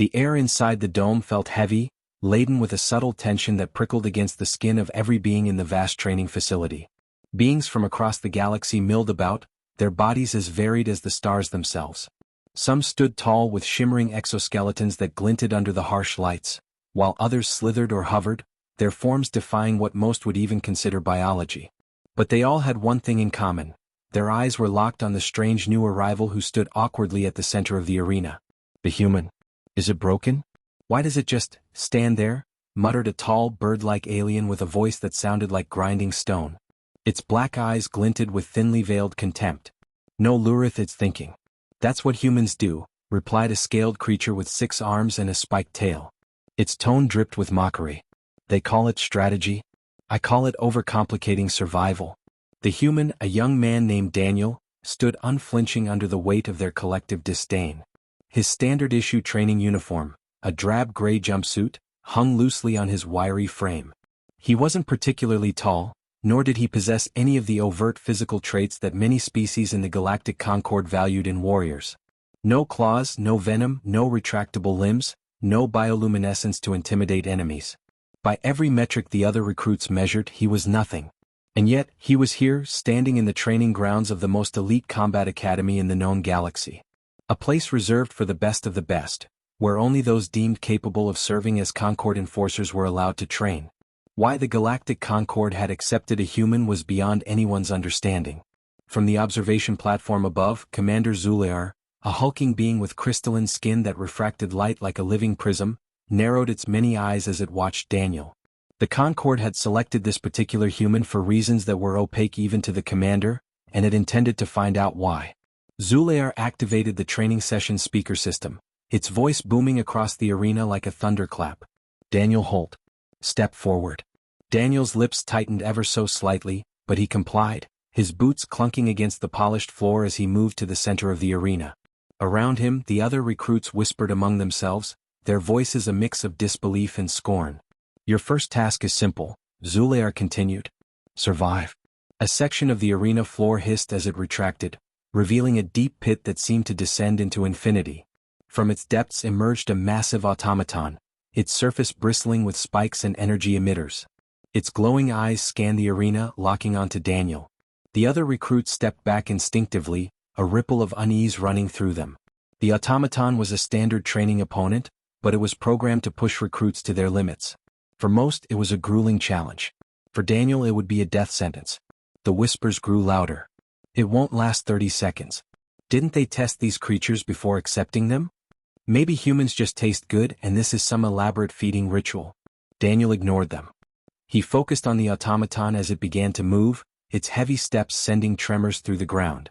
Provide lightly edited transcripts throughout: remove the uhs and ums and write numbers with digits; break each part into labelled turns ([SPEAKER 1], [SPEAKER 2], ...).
[SPEAKER 1] The air inside the dome felt heavy, laden with a subtle tension that prickled against the skin of every being in the vast training facility. Beings from across the galaxy milled about, their bodies as varied as the stars themselves. Some stood tall with shimmering exoskeletons that glinted under the harsh lights, while others slithered or hovered, their forms defying what most would even consider biology. But they all had one thing in common. Their eyes were locked on the strange new arrival who stood awkwardly at the center of the arena. The human. Is it broken? Why does it just stand there? Muttered a tall, bird-like alien with a voice that sounded like grinding stone. Its black eyes glinted with thinly veiled contempt. No lureth its thinking. That's what humans do, replied a scaled creature with 6 arms and a spiked tail. Its tone dripped with mockery. They call it strategy. I call it overcomplicating survival. The human, a young man named Daniel, stood unflinching under the weight of their collective disdain. His standard-issue training uniform, a drab gray jumpsuit, hung loosely on his wiry frame. He wasn't particularly tall, nor did he possess any of the overt physical traits that many species in the galactic concord valued in warriors. No claws, no venom, no retractable limbs, no bioluminescence to intimidate enemies. By every metric the other recruits measured, he was nothing. And yet, he was here, standing in the training grounds of the most elite combat academy in the known galaxy. A place reserved for the best of the best, where only those deemed capable of serving as Concord enforcers were allowed to train. Why the Galactic Concord had accepted a human was beyond anyone's understanding. From the observation platform above, Commander Zulear, a hulking being with crystalline skin that refracted light like a living prism, narrowed its many eyes as it watched Daniel. The Concord had selected this particular human for reasons that were opaque even to the commander, and it intended to find out why. Zulear activated the training session speaker system, its voice booming across the arena like a thunderclap. Daniel Holt. Step forward. Daniel's lips tightened ever so slightly, but he complied, his boots clunking against the polished floor as he moved to the center of the arena. Around him, the other recruits whispered among themselves, their voices a mix of disbelief and scorn. Your first task is simple, Zulear continued. Survive. A section of the arena floor hissed as it retracted, revealing a deep pit that seemed to descend into infinity. From its depths emerged a massive automaton, its surface bristling with spikes and energy emitters. Its glowing eyes scanned the arena, locking onto Daniel. The other recruits stepped back instinctively, a ripple of unease running through them. The automaton was a standard training opponent, but it was programmed to push recruits to their limits. For most, it was a grueling challenge. For Daniel, it would be a death sentence. The whispers grew louder. It won't last 30 seconds. Didn't they test these creatures before accepting them? Maybe humans just taste good and this is some elaborate feeding ritual. Daniel ignored them. He focused on the automaton as it began to move, its heavy steps sending tremors through the ground.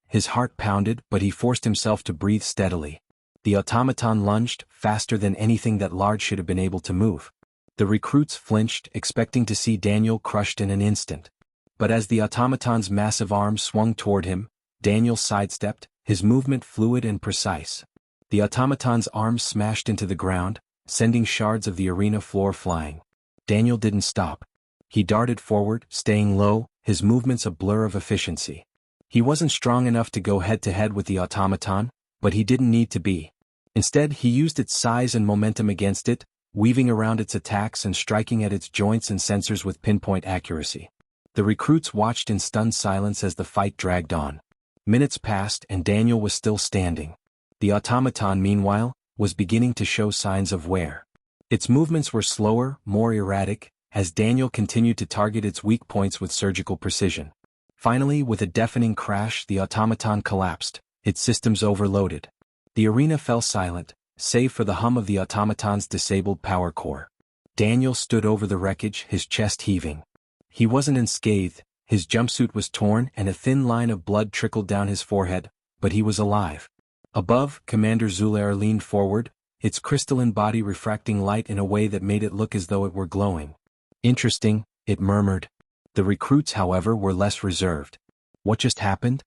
[SPEAKER 1] His heart pounded, but he forced himself to breathe steadily. The automaton lunged, faster than anything that large should have been able to move. The recruits flinched, expecting to see Daniel crushed in an instant. But as the automaton's massive arms swung toward him, Daniel sidestepped, his movement fluid and precise. The automaton's arms smashed into the ground, sending shards of the arena floor flying. Daniel didn't stop. He darted forward, staying low, his movements a blur of efficiency. He wasn't strong enough to go head-to-head with the automaton, but he didn't need to be. Instead, he used its size and momentum against it, weaving around its attacks and striking at its joints and sensors with pinpoint accuracy. The recruits watched in stunned silence as the fight dragged on. Minutes passed and Daniel was still standing. The automaton, meanwhile, was beginning to show signs of wear. Its movements were slower, more erratic, as Daniel continued to target its weak points with surgical precision. Finally, with a deafening crash, the automaton collapsed, its systems overloaded. The arena fell silent, save for the hum of the automaton's disabled power core. Daniel stood over the wreckage, his chest heaving. He wasn't unscathed, his jumpsuit was torn and a thin line of blood trickled down his forehead, but he was alive. Above, Commander Zulear leaned forward, its crystalline body refracting light in a way that made it look as though it were glowing. Interesting, it murmured. The recruits, however, were less reserved. What just happened?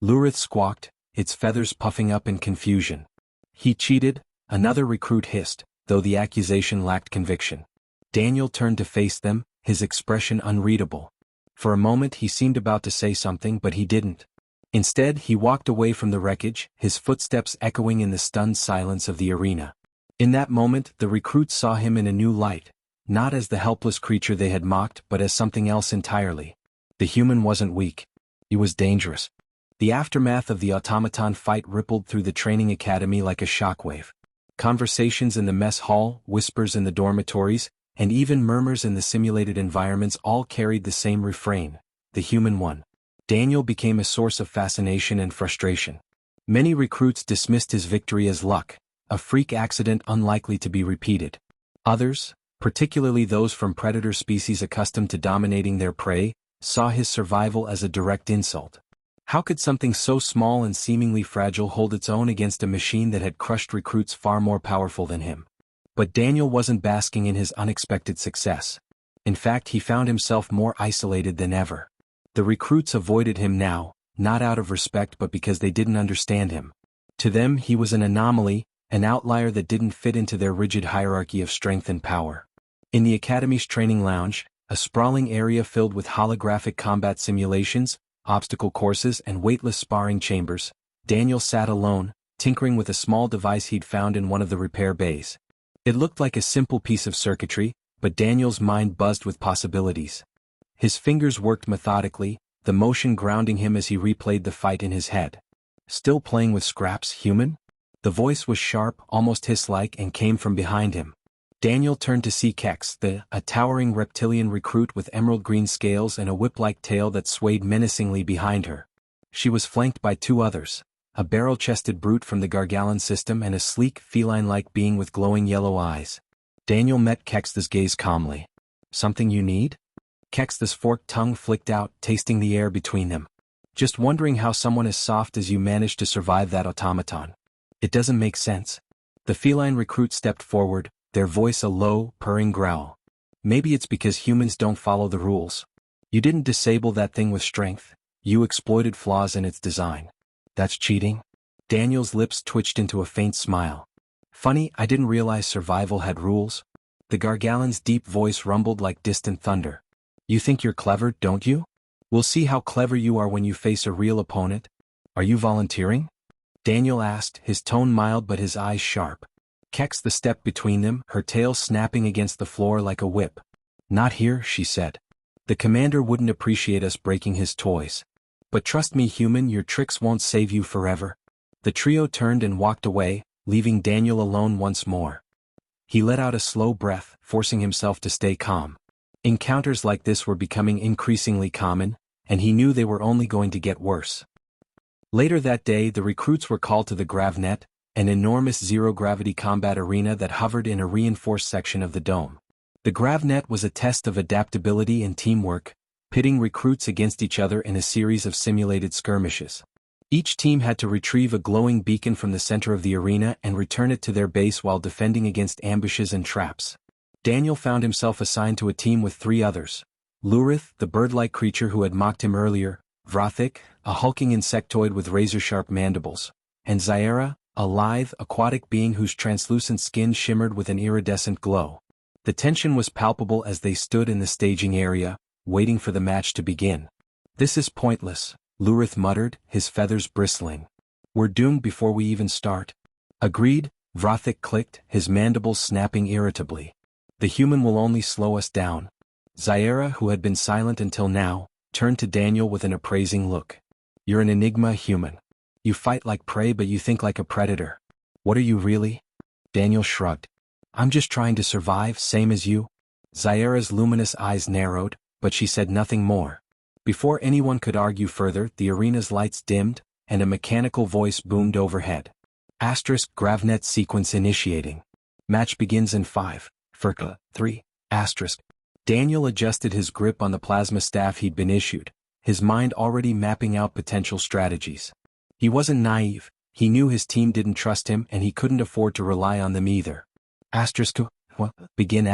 [SPEAKER 1] Lurith squawked, its feathers puffing up in confusion. He cheated, another recruit hissed, though the accusation lacked conviction. Daniel turned to face them, his expression unreadable. For a moment he seemed about to say something, but he didn't. Instead, he walked away from the wreckage, his footsteps echoing in the stunned silence of the arena. In that moment, the recruits saw him in a new light, not as the helpless creature they had mocked but as something else entirely. The human wasn't weak. He was dangerous. The aftermath of the automaton fight rippled through the training academy like a shockwave. Conversations in the mess hall, whispers in the dormitories, and even murmurs in the simulated environments all carried the same refrain: the human won. Daniel became a source of fascination and frustration. Many recruits dismissed his victory as luck, a freak accident unlikely to be repeated. Others, particularly those from predator species accustomed to dominating their prey, saw his survival as a direct insult. How could something so small and seemingly fragile hold its own against a machine that had crushed recruits far more powerful than him? But Daniel wasn't basking in his unexpected success. In fact, he found himself more isolated than ever. The recruits avoided him now, not out of respect but because they didn't understand him. To them, he was an anomaly, an outlier that didn't fit into their rigid hierarchy of strength and power. In the Academy's training lounge, a sprawling area filled with holographic combat simulations, obstacle courses and weightless sparring chambers, Daniel sat alone, tinkering with a small device he'd found in one of the repair bays. It looked like a simple piece of circuitry, but Daniel's mind buzzed with possibilities. His fingers worked methodically, the motion grounding him as he replayed the fight in his head. "Still playing with scraps, human?" The voice was sharp, almost hiss-like, and came from behind him. Daniel turned to see Kex, a towering reptilian recruit with emerald-green scales and a whip-like tail that swayed menacingly behind her. She was flanked by two others, a barrel-chested brute from the Gargalan system and a sleek, feline-like being with glowing yellow eyes. Daniel met Kex's gaze calmly. "Something you need?" Kex's forked tongue flicked out, tasting the air between them. "Just wondering how someone as soft as you managed to survive that automaton. It doesn't make sense." The feline recruit stepped forward, their voice a low, purring growl. "Maybe it's because humans don't follow the rules. You didn't disable that thing with strength, you exploited flaws in its design. That's cheating?" Daniel's lips twitched into a faint smile. "Funny, I didn't realize survival had rules." The Gargalan's deep voice rumbled like distant thunder. "You think you're clever, don't you? We'll see how clever you are when you face a real opponent. Are you volunteering?" Daniel asked, his tone mild but his eyes sharp. Kex stepped between them, her tail snapping against the floor like a whip. "Not here," she said. "The commander wouldn't appreciate us breaking his toys. But trust me, human, your tricks won't save you forever." The trio turned and walked away, leaving Daniel alone once more. He let out a slow breath, forcing himself to stay calm. Encounters like this were becoming increasingly common, and he knew they were only going to get worse. Later that day, the recruits were called to the Gravnet, an enormous zero-gravity combat arena that hovered in a reinforced section of the dome. The Gravnet was a test of adaptability and teamwork, pitting recruits against each other in a series of simulated skirmishes. Each team had to retrieve a glowing beacon from the center of the arena and return it to their base while defending against ambushes and traps. Daniel found himself assigned to a team with three others: Lurith, the bird-like creature who had mocked him earlier, Vrothik, a hulking insectoid with razor-sharp mandibles, and Zaira, a lithe, aquatic being whose translucent skin shimmered with an iridescent glow. The tension was palpable as they stood in the staging area, waiting for the match to begin. "This is pointless," Lurith muttered, his feathers bristling. "We're doomed before we even start." "Agreed," Vrothik clicked, his mandibles snapping irritably. "The human will only slow us down." Zaira, who had been silent until now, turned to Daniel with an appraising look. "You're an enigma, human. You fight like prey but you think like a predator. What are you really?" Daniel shrugged. "I'm just trying to survive, same as you." Zaira's luminous eyes narrowed, but she said nothing more. Before anyone could argue further, the arena's lights dimmed, and a mechanical voice boomed overhead. Gravnet sequence initiating. Match begins in 5, 4, 3, *. Daniel adjusted his grip on the plasma staff he'd been issued, his mind already mapping out potential strategies. He wasn't naive, he knew his team didn't trust him and he couldn't afford to rely on them either. Begin.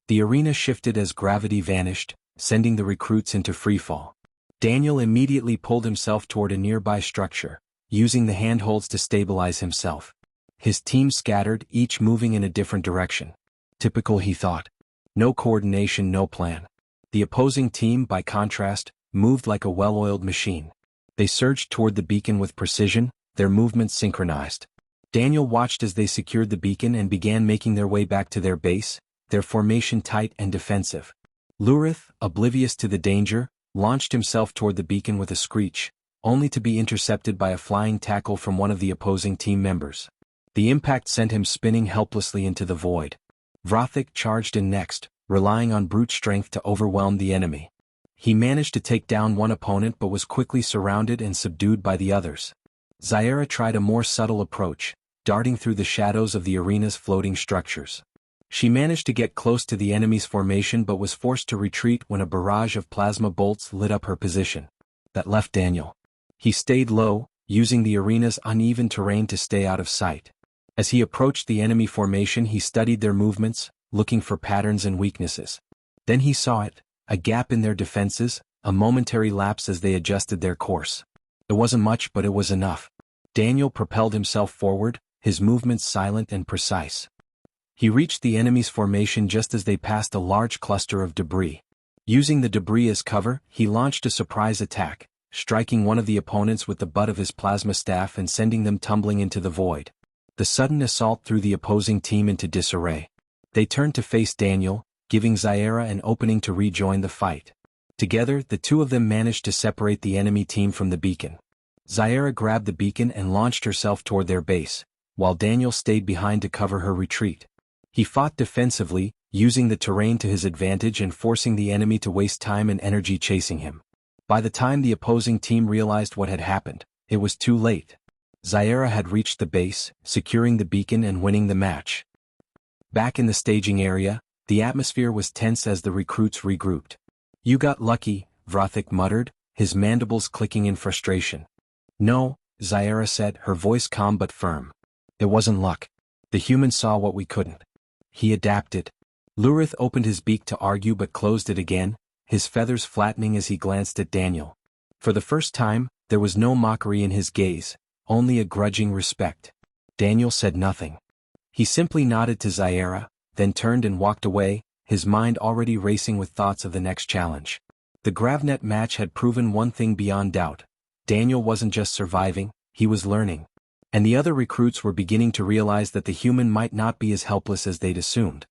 [SPEAKER 1] The arena shifted as gravity vanished, sending the recruits into freefall. Daniel immediately pulled himself toward a nearby structure, using the handholds to stabilize himself. His team scattered, each moving in a different direction. Typical, he thought. No coordination, no plan. The opposing team, by contrast, moved like a well-oiled machine. They surged toward the beacon with precision, their movements synchronized. Daniel watched as they secured the beacon and began making their way back to their base, their formation tight and defensive. Lurith, oblivious to the danger, launched himself toward the beacon with a screech, only to be intercepted by a flying tackle from one of the opposing team members. The impact sent him spinning helplessly into the void. Vrothic charged in next, relying on brute strength to overwhelm the enemy. He managed to take down one opponent but was quickly surrounded and subdued by the others. Zaira tried a more subtle approach, darting through the shadows of the arena's floating structures. She managed to get close to the enemy's formation but was forced to retreat when a barrage of plasma bolts lit up her position. That left Daniel. He stayed low, using the arena's uneven terrain to stay out of sight. As he approached the enemy formation, he studied their movements, looking for patterns and weaknesses. Then he saw it, a gap in their defenses, a momentary lapse as they adjusted their course. It wasn't much, but it was enough. Daniel propelled himself forward, his movements silent and precise. He reached the enemy's formation just as they passed a large cluster of debris. Using the debris as cover, he launched a surprise attack, striking one of the opponents with the butt of his plasma staff and sending them tumbling into the void. The sudden assault threw the opposing team into disarray. They turned to face Daniel, giving Zaira an opening to rejoin the fight. Together, the two of them managed to separate the enemy team from the beacon. Zaira grabbed the beacon and launched herself toward their base, while Daniel stayed behind to cover her retreat. He fought defensively, using the terrain to his advantage and forcing the enemy to waste time and energy chasing him. By the time the opposing team realized what had happened, it was too late. Zaira had reached the base, securing the beacon and winning the match. Back in the staging area, the atmosphere was tense as the recruits regrouped. "You got lucky," Vrothic muttered, his mandibles clicking in frustration. "No," Zaira said, her voice calm but firm. "It wasn't luck. The human saw what we couldn't. He adapted." Lurith opened his beak to argue but closed it again, his feathers flattening as he glanced at Daniel. For the first time, there was no mockery in his gaze, only a grudging respect. Daniel said nothing. He simply nodded to Zaira, then turned and walked away, his mind already racing with thoughts of the next challenge. The Gravnet match had proven one thing beyond doubt. Daniel wasn't just surviving, he was learning. And the other recruits were beginning to realize that the human might not be as helpless as they'd assumed.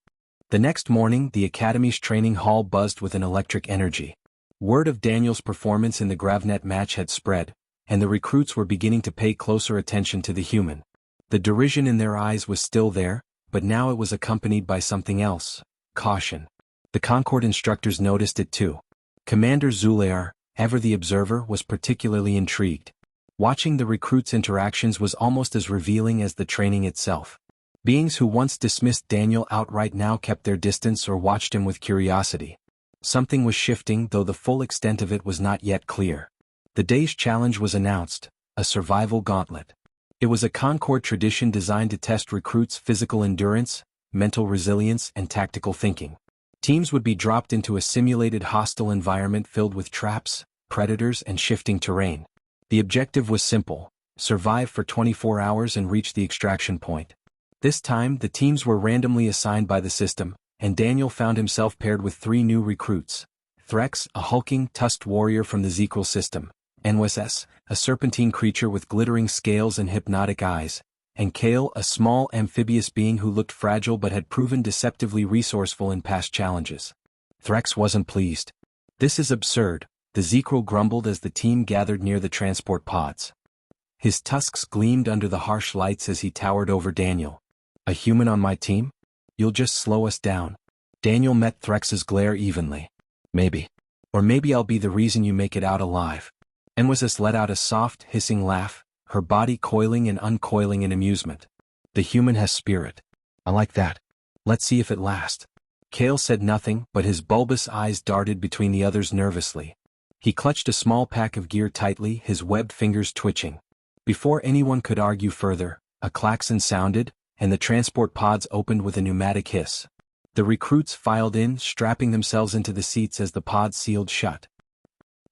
[SPEAKER 1] The next morning, the Academy's training hall buzzed with an electric energy. Word of Daniel's performance in the Gravnet match had spread, and the recruits were beginning to pay closer attention to the human. The derision in their eyes was still there, but now it was accompanied by something else: caution. The Concord instructors noticed it too. Commander Zulear, ever the observer, was particularly intrigued. Watching the recruits' interactions was almost as revealing as the training itself. Beings who once dismissed Daniel outright now kept their distance or watched him with curiosity. Something was shifting, though the full extent of it was not yet clear. The day's challenge was announced: a survival gauntlet. It was a Concord tradition designed to test recruits' physical endurance, mental resilience, and tactical thinking. Teams would be dropped into a simulated hostile environment filled with traps, predators, and shifting terrain. The objective was simple: survive for 24 hours and reach the extraction point. This time, the teams were randomly assigned by the system, and Daniel found himself paired with 3 new recruits: Threx, a hulking, tusked warrior from the Zekril system; Enwss, a serpentine creature with glittering scales and hypnotic eyes; and Kale, a small amphibious being who looked fragile but had proven deceptively resourceful in past challenges. Threx wasn't pleased. "This is absurd," the Zekril grumbled as the team gathered near the transport pods. His tusks gleamed under the harsh lights as he towered over Daniel. "A human on my team? You'll just slow us down." Daniel met Threx's glare evenly. "Maybe. Or maybe I'll be the reason you make it out alive." Enwss let out a soft, hissing laugh, her body coiling and uncoiling in amusement. "The human has spirit. I like that. Let's see if it lasts." Kale said nothing, but his bulbous eyes darted between the others nervously. He clutched a small pack of gear tightly, his webbed fingers twitching. Before anyone could argue further, a klaxon sounded, and the transport pods opened with a pneumatic hiss. The recruits filed in, strapping themselves into the seats as the pods sealed shut.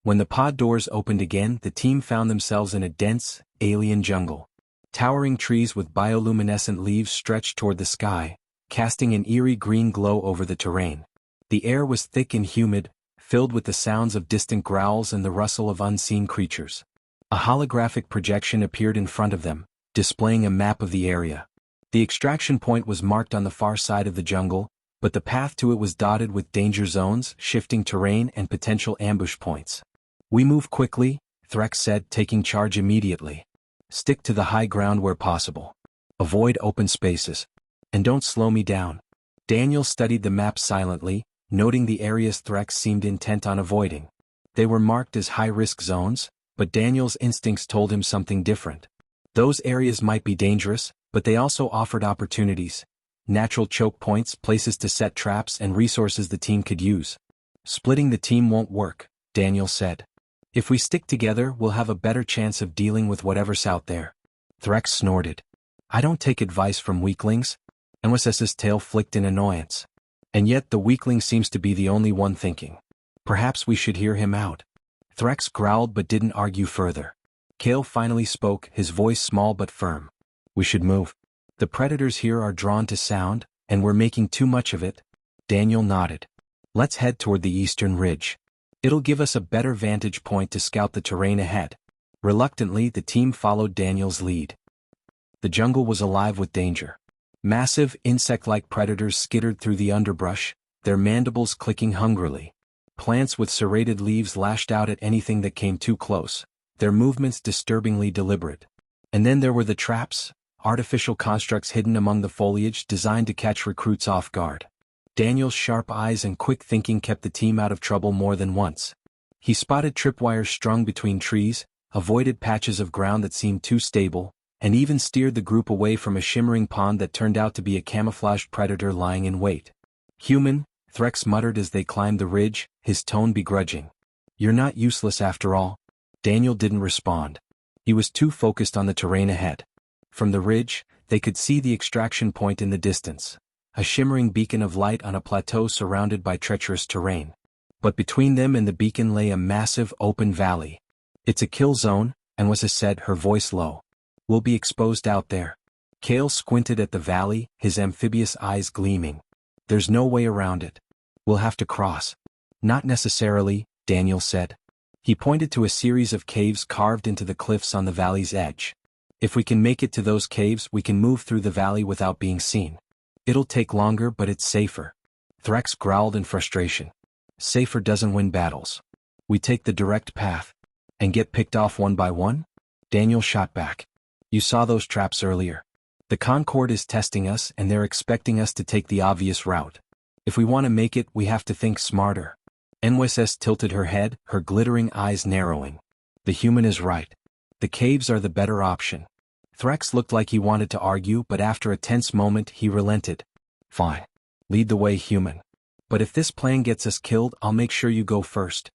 [SPEAKER 1] When the pod doors opened again, the team found themselves in a dense, alien jungle. Towering trees with bioluminescent leaves stretched toward the sky, casting an eerie green glow over the terrain. The air was thick and humid, filled with the sounds of distant growls and the rustle of unseen creatures. A holographic projection appeared in front of them, displaying a map of the area. The extraction point was marked on the far side of the jungle, but the path to it was dotted with danger zones, shifting terrain, and potential ambush points. "We move quickly," Threx said, taking charge immediately. "Stick to the high ground where possible. Avoid open spaces. And don't slow me down." Daniel studied the map silently, noting the areas Threx seemed intent on avoiding. They were marked as high-risk zones, but Daniel's instincts told him something different. Those areas might be dangerous, but they also offered opportunities. Natural choke points, places to set traps, and resources the team could use. "Splitting the team won't work," Daniel said. "If we stick together, we'll have a better chance of dealing with whatever's out there." Threx snorted. "I don't take advice from weaklings." Enwes's tail flicked in annoyance. "And yet the weakling seems to be the only one thinking. Perhaps we should hear him out." Threx growled but didn't argue further. Kale finally spoke, his voice small but firm. "We should move. The predators here are drawn to sound, and we're making too much of it." Daniel nodded. "Let's head toward the eastern ridge. It'll give us a better vantage point to scout the terrain ahead." Reluctantly, the team followed Daniel's lead. The jungle was alive with danger. Massive, insect-like predators skittered through the underbrush, their mandibles clicking hungrily. Plants with serrated leaves lashed out at anything that came too close, their movements disturbingly deliberate. And then there were the traps, artificial constructs hidden among the foliage designed to catch recruits off guard. Daniel's sharp eyes and quick thinking kept the team out of trouble more than once. He spotted tripwires strung between trees, avoided patches of ground that seemed too stable, and even steered the group away from a shimmering pond that turned out to be a camouflaged predator lying in wait. "Human," Threx muttered as they climbed the ridge, his tone begrudging. "You're not useless after all." Daniel didn't respond. He was too focused on the terrain ahead. From the ridge, they could see the extraction point in the distance, a shimmering beacon of light on a plateau surrounded by treacherous terrain. But between them and the beacon lay a massive, open valley. "It's a kill zone," Enwesa said, her voice low. "We'll be exposed out there." Kale squinted at the valley, his amphibious eyes gleaming. "There's no way around it. We'll have to cross." "Not necessarily," Daniel said. He pointed to a series of caves carved into the cliffs on the valley's edge. "If we can make it to those caves, we can move through the valley without being seen. It'll take longer, but it's safer." Threx growled in frustration. "Safer doesn't win battles. We take the direct path. And get picked off one by one?" Daniel shot back. "You saw those traps earlier. The Concord is testing us, and they're expecting us to take the obvious route. If we want to make it, we have to think smarter." Enwes tilted her head, her glittering eyes narrowing. "The human is right. The caves are the better option." Threx looked like he wanted to argue, but after a tense moment he relented. "Fine. Lead the way, human. But if this plan gets us killed, I'll make sure you go first."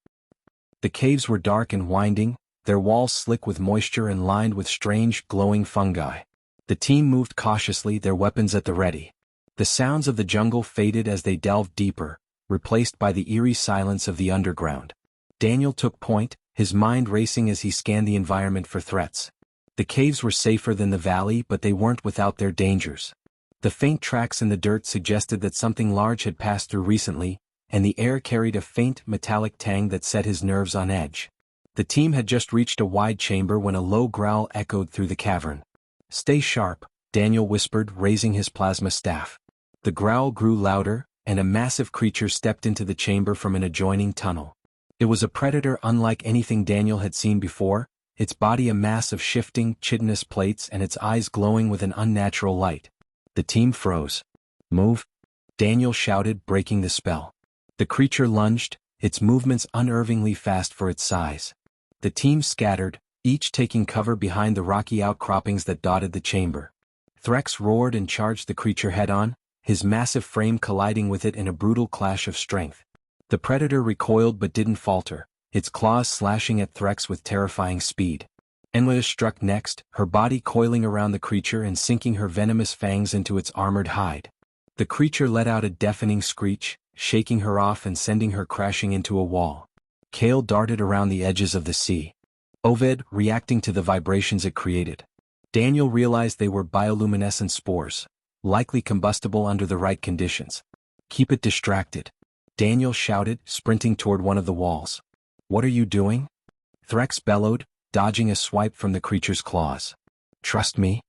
[SPEAKER 1] The caves were dark and winding, their walls slick with moisture and lined with strange, glowing fungi. The team moved cautiously, their weapons at the ready. The sounds of the jungle faded as they delved deeper, replaced by the eerie silence of the underground. Daniel took point, his mind racing as he scanned the environment for threats. The caves were safer than the valley, but they weren't without their dangers. The faint tracks in the dirt suggested that something large had passed through recently, and the air carried a faint, metallic tang that set his nerves on edge. The team had just reached a wide chamber when a low growl echoed through the cavern. "Stay sharp," Daniel whispered, raising his plasma staff. The growl grew louder, and a massive creature stepped into the chamber from an adjoining tunnel. It was a predator unlike anything Daniel had seen before, its body a mass of shifting, chitinous plates and its eyes glowing with an unnatural light. The team froze. "Move!" Daniel shouted, breaking the spell. The creature lunged, its movements unnervingly fast for its size. The team scattered, each taking cover behind the rocky outcroppings that dotted the chamber. Threx roared and charged the creature head-on, his massive frame colliding with it in a brutal clash of strength. The predator recoiled but didn't falter, its claws slashing at Threx with terrifying speed. Enwes struck next, her body coiling around the creature and sinking her venomous fangs into its armored hide. The creature let out a deafening screech, shaking her off and sending her crashing into a wall. Kale darted around the edges of the sea. Oved, reacting to the vibrations it created. Daniel realized they were bioluminescent spores, likely combustible under the right conditions. "Keep it distracted," Daniel shouted, sprinting toward one of the walls. "What are you doing?" Threx bellowed, dodging a swipe from the creature's claws. "Trust me,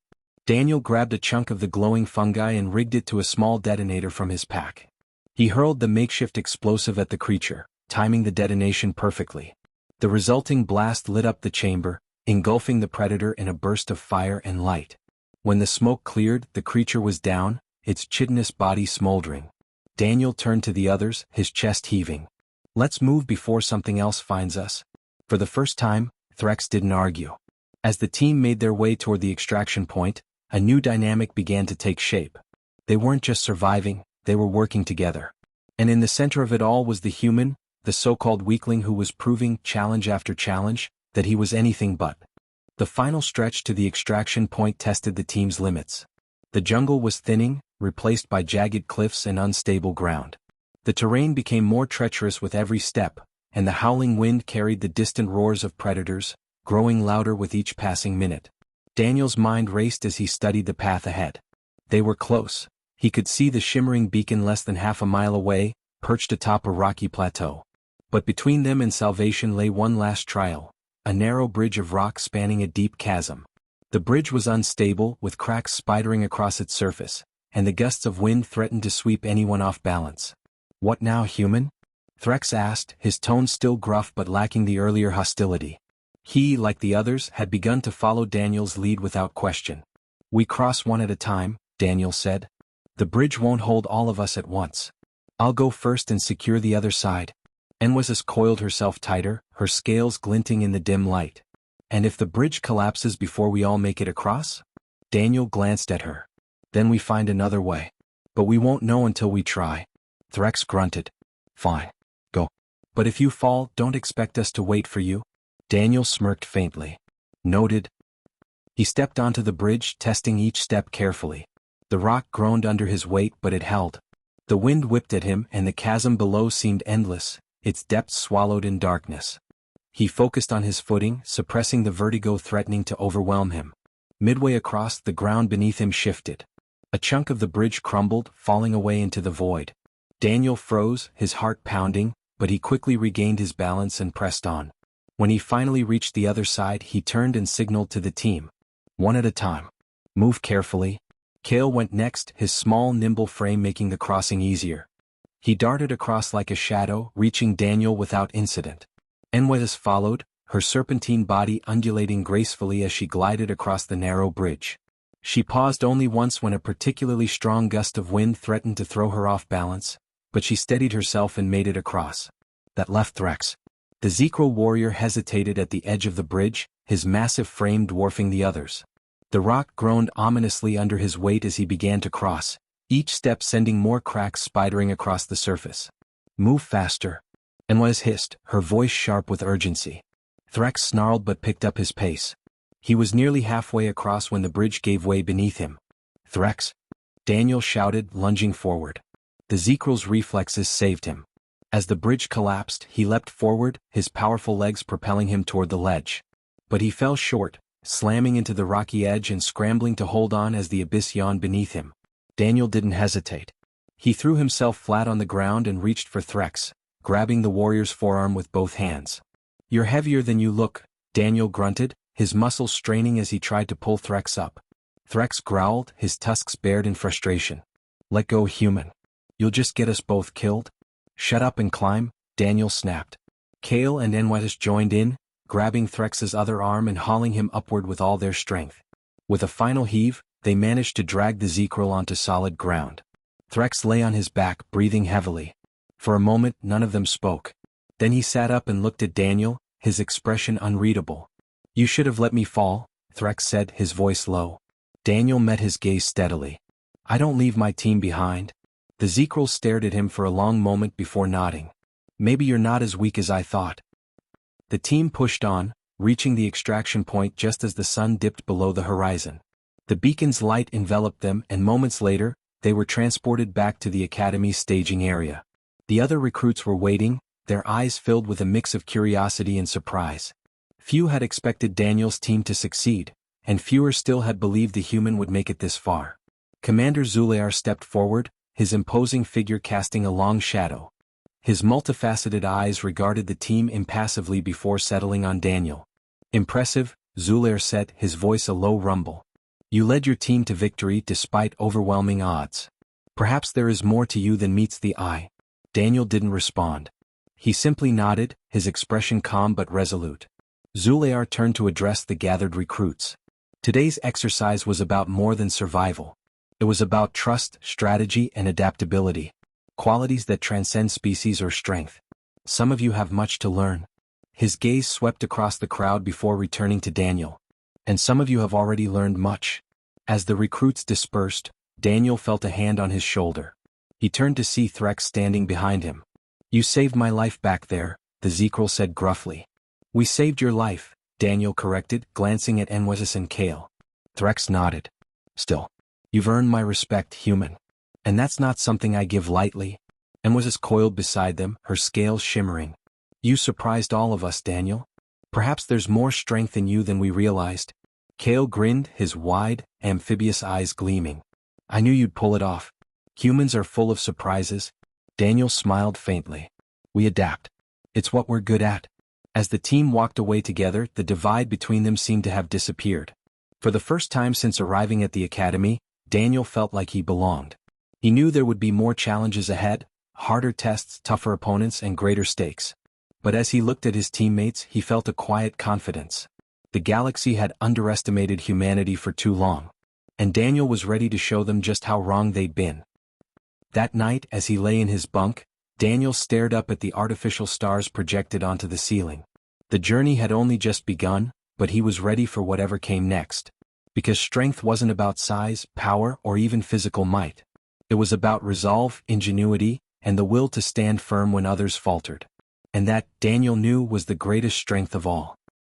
[SPEAKER 1] Daniel grabbed a chunk of the glowing fungi and rigged it to a small detonator from his pack. He hurled the makeshift explosive at the creature, timing the detonation perfectly. The resulting blast lit up the chamber, engulfing the predator in a burst of fire and light. When the smoke cleared, the creature was down, its chitinous body smoldering. Daniel turned to the others, his chest heaving. "Let's move before something else finds us." For the first time, Threx didn't argue. As the team made their way toward the extraction point, a new dynamic began to take shape. They weren't just surviving, they were working together. And in the center of it all was the human, the so-called weakling who was proving, challenge after challenge, that he was anything but. The final stretch to the extraction point tested the team's limits. The jungle was thinning, replaced by jagged cliffs and unstable ground. The terrain became more treacherous with every step, and the howling wind carried the distant roars of predators, growing louder with each passing minute. Daniel's mind raced as he studied the path ahead. They were close. He could see the shimmering beacon less than half a mile away, perched atop a rocky plateau. But between them and salvation lay one last trial, a narrow bridge of rock spanning a deep chasm. The bridge was unstable, with cracks spidering across its surface, and the gusts of wind threatened to sweep anyone off balance. "What now, human?" Threx asked, his tone still gruff but lacking the earlier hostility. He, like the others, had begun to follow Daniel's lead without question. "We cross one at a time," Daniel said. "The bridge won't hold all of us at once. I'll go first and secure the other side." Enwasis coiled herself tighter, her scales glinting in the dim light. "And if the bridge collapses before we all make it across?" Daniel glanced at her. "Then we find another way. But we won't know until we try." Threx grunted. "Fine. Go. But if you fall, don't expect us to wait for you." Daniel smirked faintly. "Noted." He stepped onto the bridge, testing each step carefully. The rock groaned under his weight, but it held. The wind whipped at him, and the chasm below seemed endless, its depths swallowed in darkness. He focused on his footing, suppressing the vertigo threatening to overwhelm him. Midway across, the ground beneath him shifted. A chunk of the bridge crumbled, falling away into the void. Daniel froze, his heart pounding, but he quickly regained his balance and pressed on. When he finally reached the other side, he turned and signaled to the team. "One at a time. Move carefully." Kale went next, his small, nimble frame making the crossing easier. He darted across like a shadow, reaching Daniel without incident. Enwasis followed, her serpentine body undulating gracefully as she glided across the narrow bridge. She paused only once when a particularly strong gust of wind threatened to throw her off balance, but she steadied herself and made it across. That left Threx. The Zekro warrior hesitated at the edge of the bridge, his massive frame dwarfing the others. The rock groaned ominously under his weight as he began to cross, each step sending more cracks spidering across the surface. "Move faster," Enwasis hissed, her voice sharp with urgency. Threx snarled but picked up his pace. He was nearly halfway across when the bridge gave way beneath him. "Threx!" Daniel shouted, lunging forward. The Zekro's reflexes saved him. As the bridge collapsed, he leapt forward, his powerful legs propelling him toward the ledge. But he fell short, slamming into the rocky edge and scrambling to hold on as the abyss yawned beneath him. Daniel didn't hesitate. He threw himself flat on the ground and reached for Threx, grabbing the warrior's forearm with both hands. "You're heavier than you look," Daniel grunted, his muscles straining as he tried to pull Threx up. Threx growled, his tusks bared in frustration. "Let go, human. You'll just get us both killed." "Shut up and climb," Daniel snapped. Kale and Enwasis joined in, grabbing Threx's other arm and hauling him upward with all their strength. With a final heave, they managed to drag the Zekro onto solid ground. Threx lay on his back, breathing heavily. For a moment, none of them spoke. Then he sat up and looked at Daniel, his expression unreadable. "You should have let me fall," Threx said, his voice low. Daniel met his gaze steadily. "I don't leave my team behind." The Zekro stared at him for a long moment before nodding. "Maybe you're not as weak as I thought." The team pushed on, reaching the extraction point just as the sun dipped below the horizon. The beacon's light enveloped them, and moments later, they were transported back to the academy's staging area. The other recruits were waiting, their eyes filled with a mix of curiosity and surprise. Few had expected Daniel's team to succeed, and fewer still had believed the human would make it this far. Commander Zulayar stepped forward, his imposing figure casting a long shadow. His multifaceted eyes regarded the team impassively before settling on Daniel. "Impressive," Zulayar said, his voice a low rumble. You led your team to victory despite overwhelming odds. Perhaps there is more to you than meets the eye. Daniel didn't respond. He simply nodded, his expression calm but resolute. Zulayar turned to address the gathered recruits. Today's exercise was about more than survival. It was about trust, strategy, and adaptability. Qualities that transcend species or strength. Some of you have much to learn. His gaze swept across the crowd before returning to Daniel. And some of you have already learned much. As the recruits dispersed, Daniel felt a hand on his shoulder. He turned to see Threx standing behind him. You saved my life back there, the Zekril said gruffly. We saved your life, Daniel corrected, glancing at Enwesis and Kale. Threx nodded. Still, you've earned my respect, human. And that's not something I give lightly. Enwesis coiled beside them, her scales shimmering. You surprised all of us, Daniel. Perhaps there's more strength in you than we realized. Kale grinned, his wide, amphibious eyes gleaming. I knew you'd pull it off. Humans are full of surprises. Daniel smiled faintly. We adapt. It's what we're good at. As the team walked away together, the divide between them seemed to have disappeared. For the first time since arriving at the academy, Daniel felt like he belonged. He knew there would be more challenges ahead, harder tests, tougher opponents, and greater stakes. But as he looked at his teammates, he felt a quiet confidence. The galaxy had underestimated humanity for too long. And Daniel was ready to show them just how wrong they'd been. That night, as he lay in his bunk, Daniel stared up at the artificial stars projected onto the ceiling. The journey had only just begun, but he was ready for whatever came next. Because strength wasn't about size, power, or even physical might. It was about resolve, ingenuity, and the will to stand firm when others faltered. And that, Daniel knew, was the greatest strength of all.